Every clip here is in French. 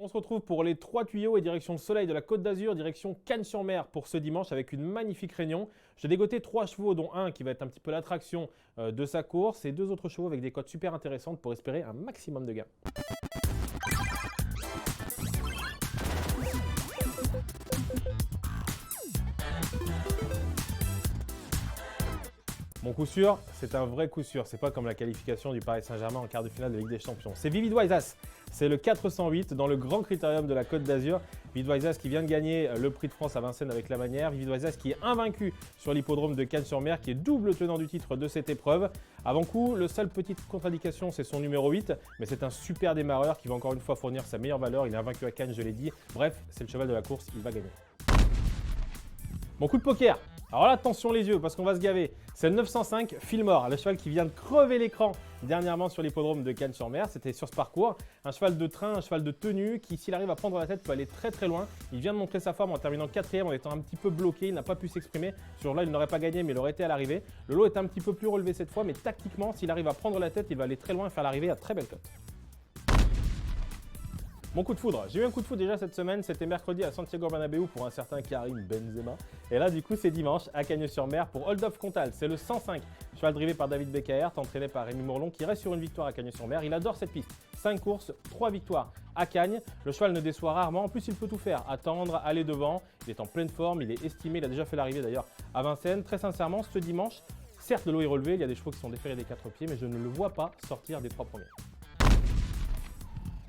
On se retrouve pour les 3 tuyaux et direction le soleil de la Côte d'Azur, direction Cannes-sur-Mer pour ce dimanche avec une magnifique réunion. J'ai dégoté 3 chevaux dont un qui va être un petit peu l'attraction de sa course et 2 autres chevaux avec des cotes super intéressantes pour espérer un maximum de gains. Mon coup sûr, c'est un vrai coup sûr. C'est pas comme la qualification du Paris Saint-Germain en quart de finale de Ligue des Champions. C'est Vivid Wise. C'est le 408 dans le grand critérium de la Côte d'Azur. Vivid Wise qui vient de gagner le Prix de France à Vincennes avec la manière. Vivid Wise qui est invaincu sur l'hippodrome de Cannes-sur-Mer, qui est double tenant du titre de cette épreuve. Avant coup, le seul petite contre-indication, c'est son numéro 8, mais c'est un super démarreur qui va encore une fois fournir sa meilleure valeur. Il est invaincu à Cannes, je l'ai dit. Bref, c'est le cheval de la course, il va gagner. Mon coup de poker. Alors là, attention les yeux, parce qu'on va se gaver. C'est le 905 Fillmore, le cheval qui vient de crever l'écran dernièrement sur l'hippodrome de Cannes-sur-Mer. C'était sur ce parcours. Un cheval de train, un cheval de tenue qui, s'il arrive à prendre la tête, peut aller très très loin. Il vient de montrer sa forme en terminant 4e, en étant un petit peu bloqué. Il n'a pas pu s'exprimer. Ce jour-là, il n'aurait pas gagné, mais il aurait été à l'arrivée. Le lot est un petit peu plus relevé cette fois, mais tactiquement, s'il arrive à prendre la tête, il va aller très loin et faire l'arrivée à très belle cote. Mon coup de foudre, j'ai eu un coup de foudre déjà cette semaine, c'était mercredi à Santiago Bernabéu pour un certain Karim Benzema. Et là du coup c'est dimanche à Cagnes-sur-Mer pour Hold of Comtal, c'est le 105, cheval drivé par David Beckaert, entraîné par Rémi Mourlon qui reste sur une victoire à Cagnes-sur-Mer. Il adore cette piste, 5 courses, 3 victoires à Cagnes. Le cheval ne déçoit rarement, en plus il peut tout faire, attendre, aller devant, il est en pleine forme, il est estimé, il a déjà fait l'arrivée d'ailleurs à Vincennes. Très sincèrement ce dimanche, certes le lot est relevé, il y a des chevaux qui sont déférés des 4 pieds, mais je ne le vois pas sortir des 3 premiers.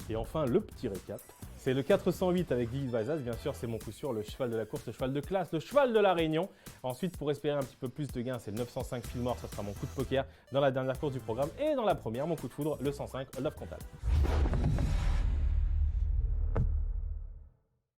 Et enfin, le petit récap, c'est le 408 avec Vivid Wise. Bien sûr, c'est mon coup sûr, le cheval de la course, le cheval de classe, le cheval de la Réunion. Ensuite, pour espérer un petit peu plus de gains, c'est le 905 Fillmore, ça sera mon coup de poker dans la dernière course du programme. Et dans la première, mon coup de foudre, le 105 Hold of Comtal.